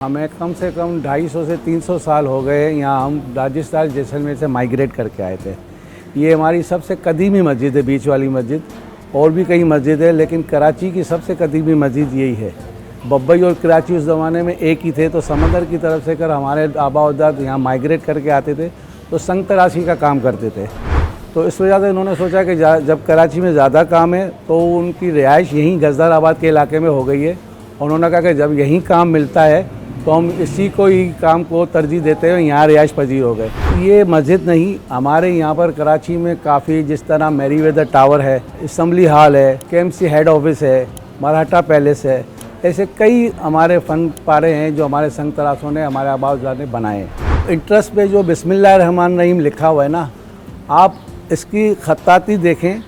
हमें कम से कम 250 से 300 साल हो गए यहाँ हम राजस्थान जैसलमेर से माइग्रेट करके आए थे। ये हमारी सबसे कदीमी मस्जिद है, बीच वाली मस्जिद। और भी कई मस्जिद है लेकिन कराची की सबसे कदीमी मस्जिद यही है। बम्बई और कराची उस ज़माने में एक ही थे, तो समंदर की तरफ से कर हमारे आबा अजदाद यहाँ माइग्रेट करके आते थे तो संग तराशी का काम करते थे। तो इस वजह से उन्होंने सोचा कि जब कराची में ज़्यादा काम है तो उनकी रिहाइश यहीं गजदाराबाद के इलाके में हो गई है। उन्होंने कहा कि जब यहीं काम मिलता है तो हम इसी को ही काम को तरजीह देते हुए यहाँ रिहाइश पजीर हो गए। ये मस्जिद नहीं, हमारे यहाँ पर कराची में काफ़ी, जिस तरह मैरीवेदर टावर है, असम्बली हॉल है, केएमसी हेड ऑफिस है, मराठा पैलेस है, ऐसे कई हमारे फन पारे हैं जो हमारे संग तराशों ने, हमारे आबा अजदाद ने बनाए हैं। इंट्रेस्ट पे जो बिस्मिल्लाहिर्रहमानिर्रहीम लिखा हुआ है ना, आप इसकी खत्ताती देखें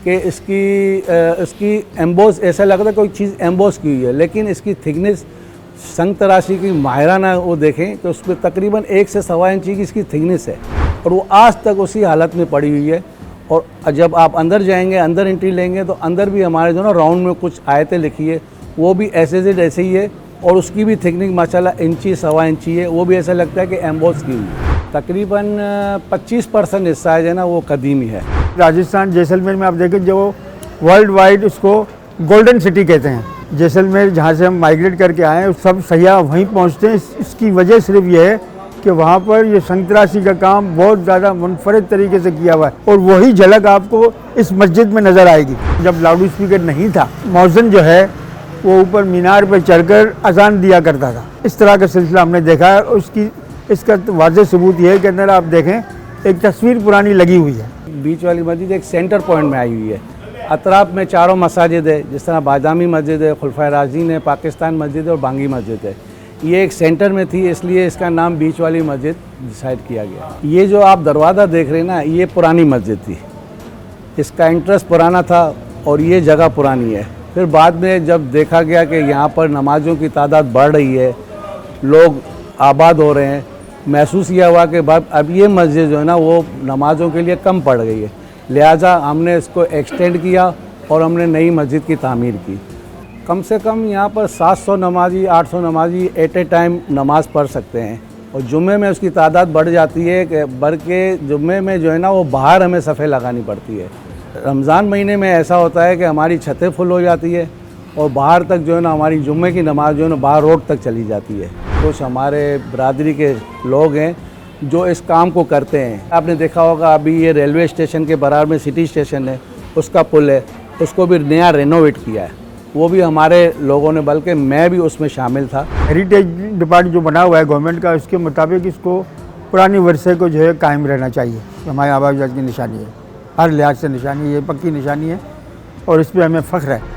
कि इसकी एम्बोस, ऐसा लगता है कोई चीज़ एम्बोस की हुई है, लेकिन इसकी थिकनेस संग तराशी की माहिराना वो देखें तो उस पर तकरीबन 1 से 1.25 इंची की इसकी थिकनेस है और वो आज तक उसी हालत में पड़ी हुई है। और जब आप अंदर जाएंगे, अंदर एंट्री लेंगे तो अंदर भी हमारे जो ना राउंड में कुछ आयतें लिखी है, वो भी ऐसे ही है और उसकी भी थिकनिंग माशाल्लाह इंची 1.25 इंची है। वो भी ऐसा लगता है कि एम्बोस की हुई है। तकरीबन 25% हिस्सा है ना वो कदीमी है। राजस्थान जैसलमेर में आप देखें, जो वर्ल्ड वाइड उसको गोल्डन सिटी कहते हैं। जैसलमेर जहाँ से हम माइग्रेट करके आए हैं, सब सयाह वहीं पहुँचते हैं। इसकी वजह सिर्फ ये है कि वहाँ पर ये संग तराशी का काम बहुत ज़्यादा मुनफरद तरीके से किया हुआ है और वही झलक आपको इस मस्जिद में नज़र आएगी। जब लाउड स्पीकर नहीं था, मौज़िन जो है वो ऊपर मीनार पर चढ़कर अजान दिया करता था। इस तरह का सिलसिला हमने देखा है और इसका वाज़ेह सबूत ये है कि अंदर आप देखें एक तस्वीर पुरानी लगी हुई है। बीच वाली मस्जिद एक सेंटर पॉइंट में आई हुई है। अतराफ में चारों मसाजिद है, जिस तरह बादामी मस्जिद है, खुलफाए राशिदीन है, पाकिस्तान मस्जिद है और बांगी मस्जिद है। ये एक सेंटर में थी, इसलिए इसका नाम बीच वाली मस्जिद डिसाइड किया गया। ये जो आप दरवाज़ा देख रहे हैं ना, ये पुरानी मस्जिद थी। इसका इंटरेस्ट पुराना था और ये जगह पुरानी है। फिर बाद में जब देखा गया कि यहाँ पर नमाज़ों की तादाद बढ़ रही है, लोग आबाद हो रहे हैं, महसूस किया हुआ कि अब ये मस्जिद जो है ना वो नमाज़ों के लिए कम पड़ गई है, लिहाजा हमने इसको एक्सटेंड किया और हमने नई मस्जिद की तामीर की। कम से कम यहाँ पर 700 नमाजी, 800 नमाजी एट ए टाइम नमाज़ पढ़ सकते हैं और जुम्मे में उसकी तादाद बढ़ जाती है कि बढ़ के जुम्मे में जो है ना वो बाहर हमें सफ़े लगानी पड़ती है। रमज़ान महीने में ऐसा होता है कि हमारी छतें फुल हो जाती है और बाहर तक जो है ना हमारी जुम्मे की नमाज़ जो है ना बाहर रोड तक चली जाती है। कुछ हमारे बरादरी के लोग हैं जो इस काम को करते हैं। आपने देखा होगा अभी ये रेलवे स्टेशन के बराबर में सिटी स्टेशन है, उसका पुल है, उसको भी नया रेनोवेट किया है। वो भी हमारे लोगों ने, बल्कि मैं भी उसमें शामिल था। हेरिटेज डिपार्टमेंट जो बना हुआ है गवर्नमेंट का, उसके मुताबिक इसको पुरानी वर्षे को जो है कायम रहना चाहिए। हमारे आबा अजदाद की निशानी है, हर लिहाज से निशानी है, पक्की निशानी है और इस पर हमें फ़ख्र है।